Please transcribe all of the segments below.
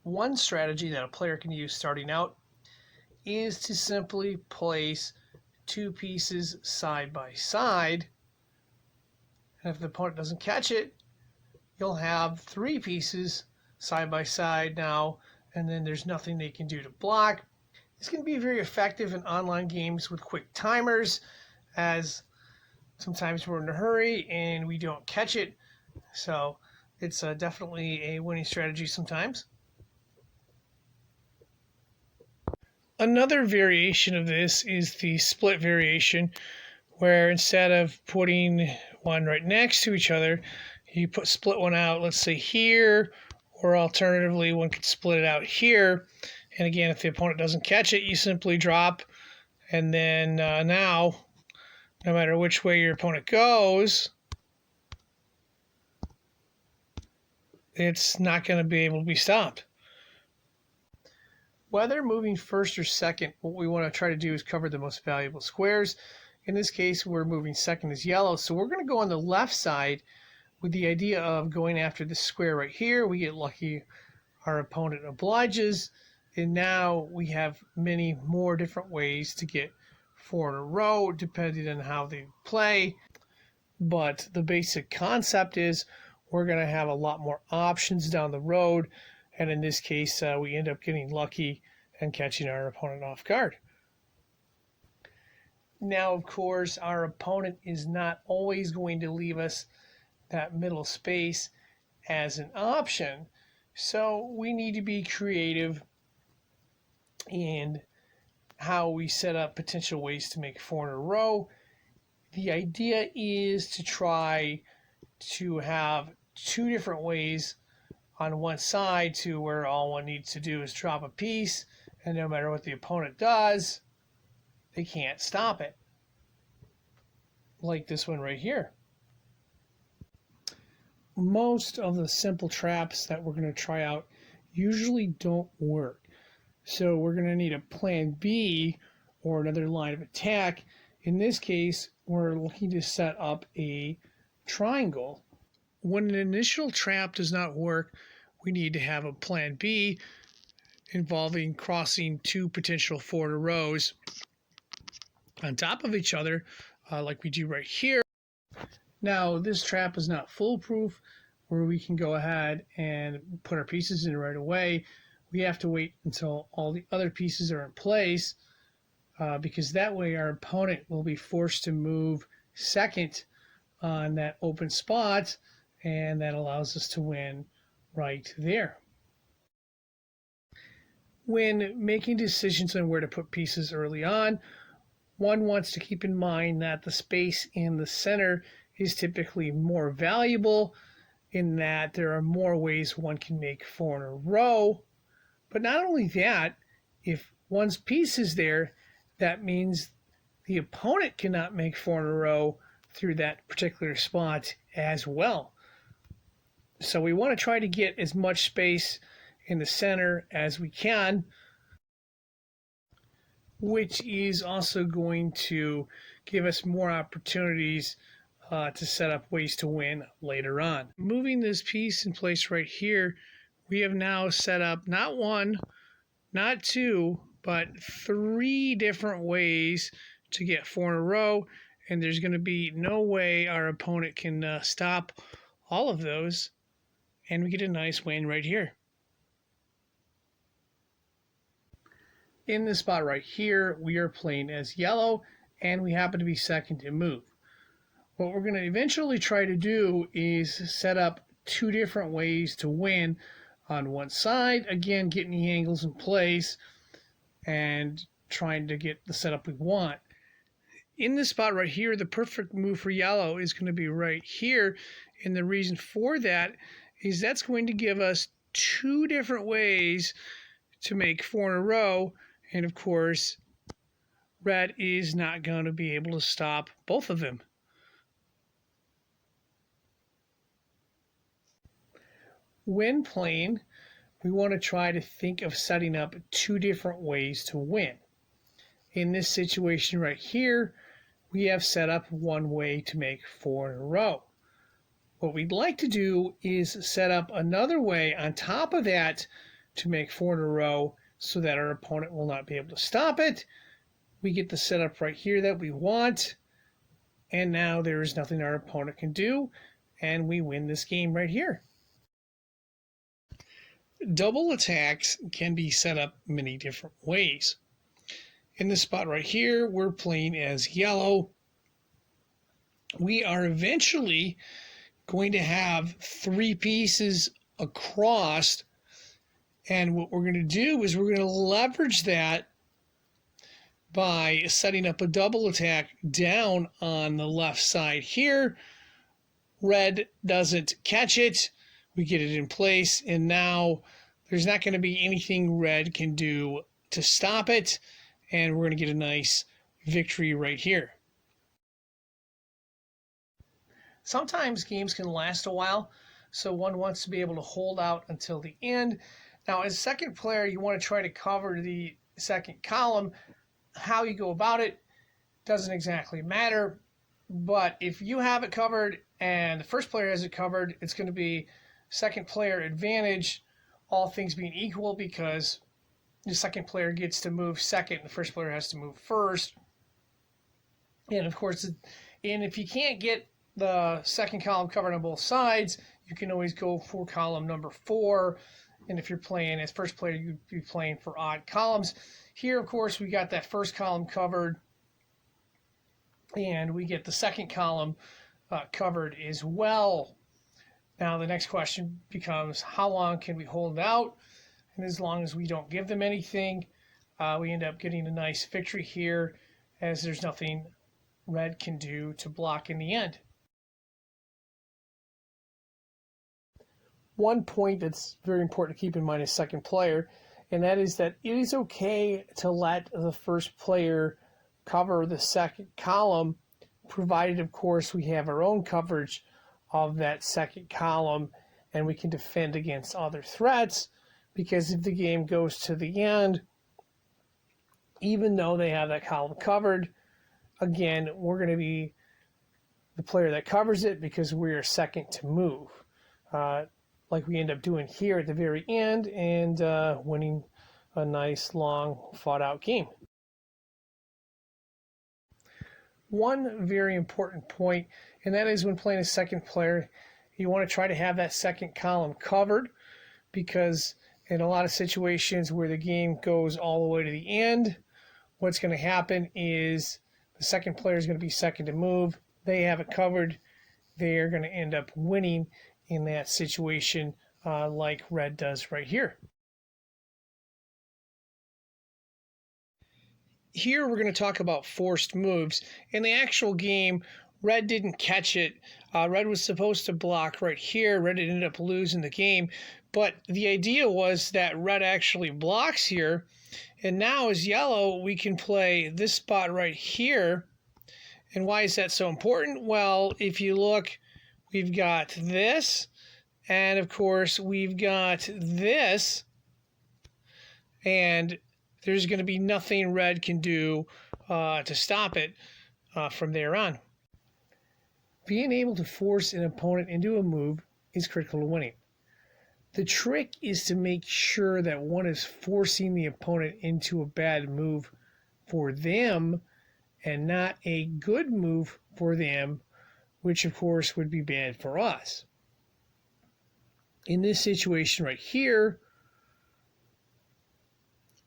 One strategy that a player can use starting out is to simply place two pieces side by side. And if the opponent doesn't catch it, you'll have three pieces side by side now, and then there's nothing they can do to block. This can be very effective in online games with quick timers, as sometimes we're in a hurry and we don't catch it. So it's definitely a winning strategy sometimes. Another variation of this is the split variation, where instead of putting one right next to each other, you split one out, let's say here, or alternatively, one could split it out here. And again, if the opponent doesn't catch it, you simply drop, and then now, no matter which way your opponent goes, it's not going to be able to be stopped. Whether moving first or second, what we want to try to do is cover the most valuable squares. In this case, we're moving second as yellow, so we're going to go on the left side with the idea of going after this square right here. We get lucky, our opponent obliges, and now we have many more different ways to get four in a row depending on how they play. But the basic concept is we're going to have a lot more options down the road, and in this case we end up getting lucky and catching our opponent off guard. Now, of course, our opponent is not always going to leave us that middle space as an option, so we need to be creative in how we set up potential ways to make four in a row. The idea is to try to have two different ways on one side to where all one needs to do is drop a piece, and no matter what the opponent does, they can't stop it. Like this one right here. Most of the simple traps that we're going to try out usually don't work. So we're going to need a plan B or another line of attack. In this case, we're looking to set up a triangle. When an initial trap does not work, we need to have a plan B involving crossing two potential four in a rows on top of each other, like we do right here. Now, this trap is not foolproof, where we can go ahead and put our pieces in right away. We have to wait until all the other pieces are in place, because that way our opponent will be forced to move second on that open spot, and that allows us to win right there. When making decisions on where to put pieces early on, one wants to keep in mind that the space in the center is typically more valuable, in that there are more ways one can make four in a row. But not only that, if one's piece is there, that means the opponent cannot make four in a row through that particular spot as well. So we want to try to get as much space in the center as we can, which is also going to give us more opportunities to set up ways to win later on. Moving this piece in place right here, we have now set up not one, not two, but three different ways to get four in a row, and there's going to be no way our opponent can stop all of those, and we get a nice win right here. In this spot right here, we are playing as yellow, and we happen to be second to move. What we're going to eventually try to do is set up two different ways to win on one side. Again, getting the angles in place and trying to get the setup we want. In this spot right here, the perfect move for yellow is going to be right here. And the reason for that is that's going to give us two different ways to make four in a row. And of course, red is not going to be able to stop both of them. When playing, we want to try to think of setting up two different ways to win. In this situation right here, we have set up one way to make four in a row. What we'd like to do is set up another way on top of that to make 4 in a row so that our opponent will not be able to stop it. We get the setup right here that we want, and now there is nothing our opponent can do, and we win this game right here. Double attacks can be set up many different ways. In this spot right here, we're playing as yellow. We are eventually going to have 3 pieces across, and what we're going to do is we're going to leverage that by setting up a double attack down on the left side here. Red doesn't catch it. We get it in place, and now there's not going to be anything red can do to stop it, and we're going to get a nice victory right here. Sometimes games can last a while, so one wants to be able to hold out until the end. Now, as a second player, you want to try to cover the second column. How you go about it doesn't exactly matter, but if you have it covered and the first player has it covered, it's going to be second player advantage, all things being equal, because the second player gets to move second and the first player has to move first. And of course, if you can't get the second column covered on both sides, you can always go for column number 4. And if you're playing as first player, you'd be playing for odd columns. Here, of course, we got that first column covered, and we get the second column covered as well. Now, the next question becomes, how long can we hold out? And as long as we don't give them anything, we end up getting a nice victory here, as there's nothing red can do to block in the end. One point that's very important to keep in mind as second player, and that is that it is okay to let the first player cover the second column, provided, of course, we have our own coverage of that second column and we can defend against other threats, because if the game goes to the end, even though they have that column covered, again, we're going to be the player that covers it because we're second to move. Like we end up doing here at the very end, and winning a nice, long, fought-out game. One very important point, and that is when playing a second player, you want to try to have that second column covered, because in a lot of situations where the game goes all the way to the end, what's going to happen is the second player is going to be second to move. They have it covered. They are going to end up winning in that situation, like red does right here. Here we're going to talk about forced moves. In the actual game, red didn't catch it. Red was supposed to block right here. Red ended up losing the game. But the idea was that red actually blocks here. And now as yellow, we can play this spot right here. And why is that so important? Well, if you look, we've got this, and of course we've got this, and there's going to be nothing red can do to stop it from there on. Being able to force an opponent into a move is critical to winning. The trick is to make sure that one is forcing the opponent into a bad move for them and not a good move for them, which of course would be bad for us. In this situation right here,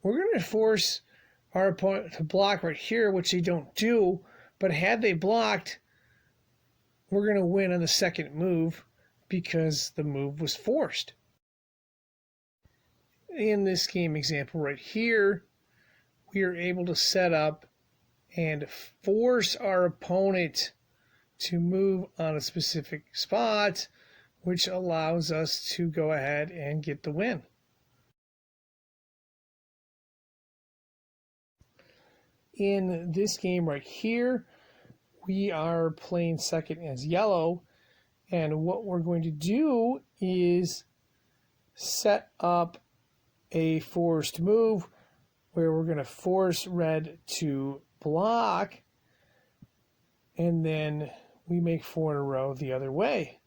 we're going to force our opponent to block right here, which they don't do, but had they blocked, we're going to win on the second move because the move was forced. In this game example right here, we are able to set up and force our opponent to move on a specific spot, which allows us to go ahead and get the win. In this game right here, we are playing second as yellow, and what we're going to do is set up a forced move where we're going to force red to block, and then we make 4 in a row the other way.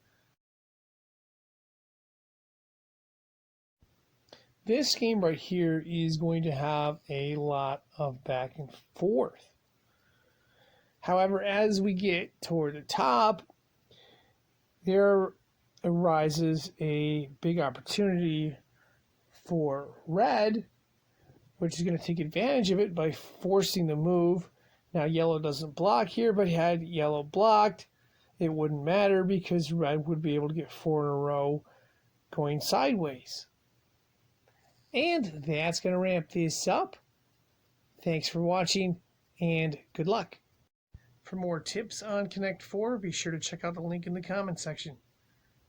This game right here is going to have a lot of back and forth. However, as we get toward the top, there arises a big opportunity for red, which is going to take advantage of it by forcing the move. Now, yellow doesn't block here, but had yellow blocked, it wouldn't matter because red would be able to get 4 in a row going sideways. And that's going to ramp this up. Thanks for watching, and good luck. For more tips on Connect 4, be sure to check out the link in the comment section.